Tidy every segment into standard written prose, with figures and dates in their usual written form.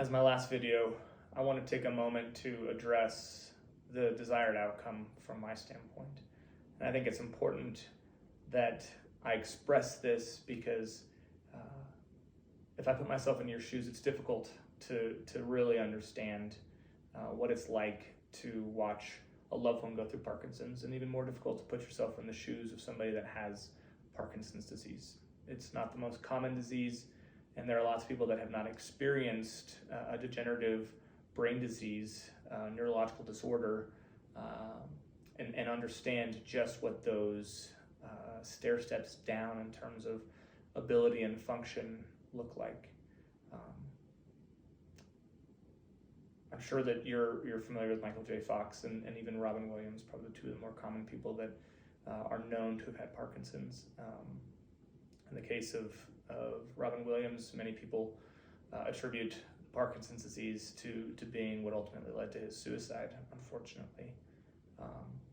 As my last video, I want to take a moment to address the desired outcome from my standpoint. And I think it's important that I express this because if I put myself in your shoes, it's difficult to really understand what it's like to watch a loved one go through Parkinson's, and even more difficult to put yourself in the shoes of somebody that has Parkinson's disease. It's not the most common disease, and there are lots of people that have not experienced a degenerative brain disease, neurological disorder, and understand just what those stair steps down in terms of ability and function look like. I'm sure that you're familiar with Michael J. Fox and even Robin Williams, probably two of the more common people that are known to have had Parkinson's. In the case of Robin Williams, many people attribute Parkinson's disease to being what ultimately led to his suicide, unfortunately.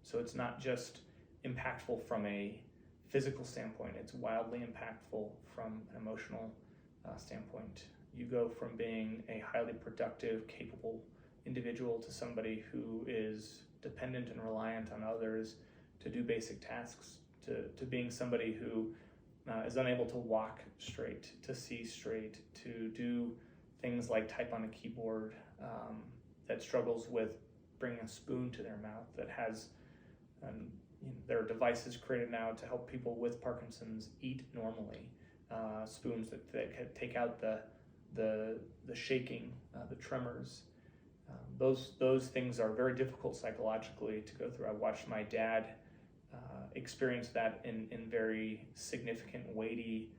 So it's not just impactful from a physical standpoint, it's wildly impactful from an emotional standpoint. You go from being a highly productive, capable individual to somebody who is dependent and reliant on others to do basic tasks, to being somebody who is unable to walk straight, to see straight, to do things like type on a keyboard, that struggles with bringing a spoon to their mouth, that has there are devices created now to help people with Parkinson's eat normally, spoons that can take out the shaking, the tremors. Those things are very difficult psychologically to go through. I watched my dad experience that in very significant, weighty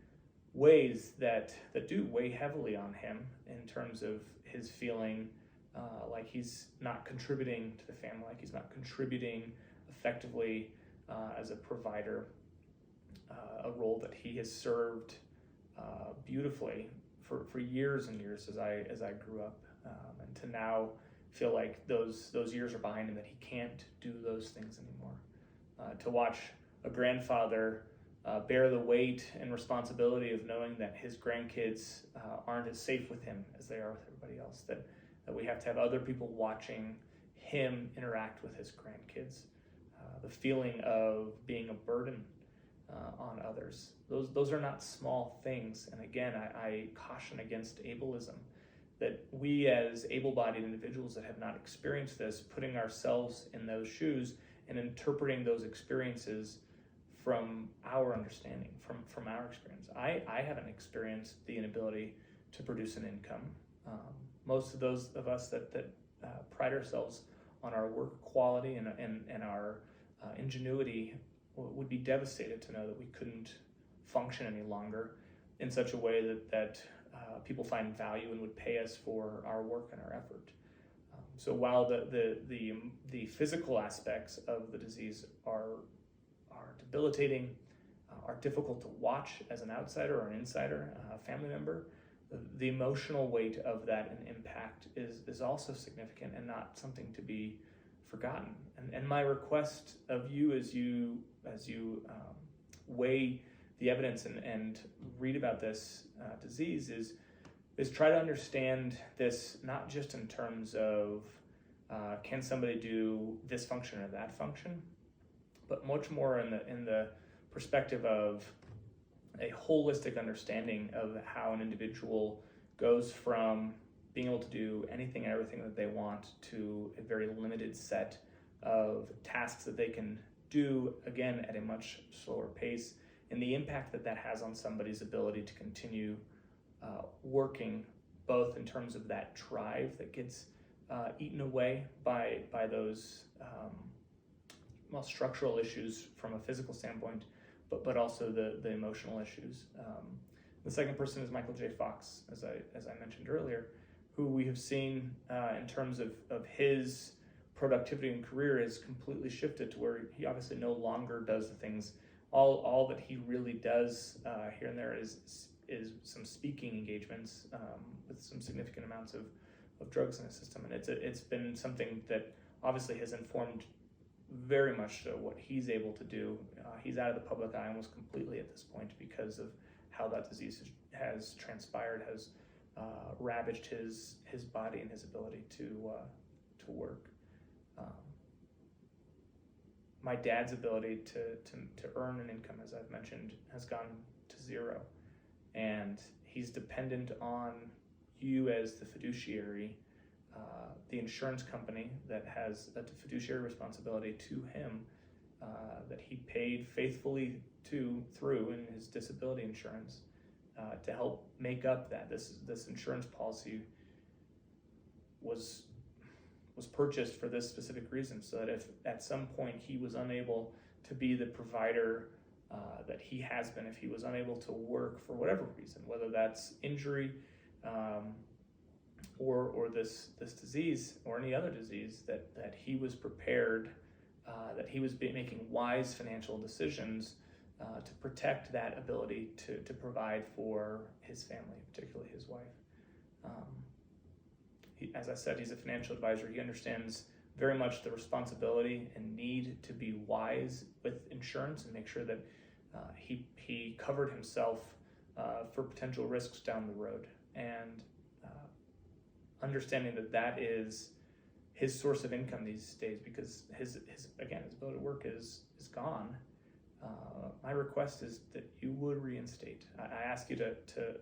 ways that do weigh heavily on him in terms of his feeling like he's not contributing to the family, like he's not contributing effectively as a provider, a role that he has served beautifully for years and years as I grew up, and to now feel like those years are behind him, that he can't do those things anymore. To watch a grandfather bear the weight and responsibility of knowing that his grandkids aren't as safe with him as they are with everybody else, that we have to have other people watching him interact with his grandkids, the feeling of being a burden on others. Those are not small things. And again, I caution against ableism, that we as able-bodied individuals that have not experienced this, putting ourselves in those shoes and interpreting those experiences from our understanding, from our experience. I haven't experienced the inability to produce an income. Most of those of us that pride ourselves on our work quality and our ingenuity would be devastated to know that we couldn't function any longer in such a way that people find value and would pay us for our work and our effort. So while the physical aspects of the disease are debilitating, are difficult to watch as an outsider or an insider, a family member, the emotional weight of that and impact is also significant and not something to be forgotten. And my request of you as you weigh the evidence and read about this disease is try to understand this not just in terms of can somebody do this function or that function, but much more in the perspective of a holistic understanding of how an individual goes from being able to do anything and everything that they want to a very limited set of tasks that they can do, again, at a much slower pace, and the impact that has on somebody's ability to continue working, both in terms of that drive that gets eaten away by those structural issues from a physical standpoint, but also the emotional issues. The second person is Michael J. Fox, as I mentioned earlier, who we have seen in terms of his productivity and career has completely shifted to where he obviously no longer does the things. All that he really does here and there is some speaking engagements with some significant amounts of drugs in his system, and it's been something that obviously has informed very much so what he's able to do. He's out of the public eye almost completely at this point because of how that disease has transpired, has ravaged his body and his ability to work. My dad's ability to earn an income, as I've mentioned, has gone to zero, and he's dependent on you as the fiduciary, the insurance company that has a fiduciary responsibility to him, that he paid faithfully through in his disability insurance, to help make up that this insurance policy was purchased for this specific reason, so that if at some point he was unable to be the provider that he has been, if he was unable to work for whatever reason, whether that's injury or this disease or any other disease, that he was prepared, that he was making wise financial decisions to protect that ability to provide for his family, particularly his wife. As I said, he's a financial advisor. He understands very much the responsibility and need to be wise with insurance and make sure that he covered himself for potential risks down the road. And understanding that is his source of income these days, because his ability to work is gone. My request is that you would reinstate. I ask you to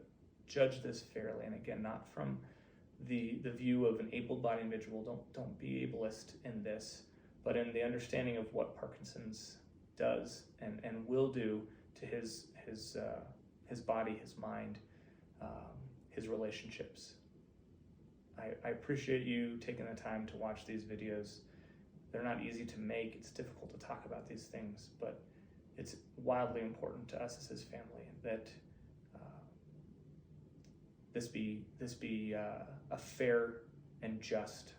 judge this fairly, and again, not from the view of an able-bodied individual. Don't be ableist in this, but in the understanding of what Parkinson's does and will do to his body, his mind, his relationships. I appreciate you taking the time to watch these videos. They're not easy to make. It's difficult to talk about these things, but it's wildly important to us as his family that this be a fair and just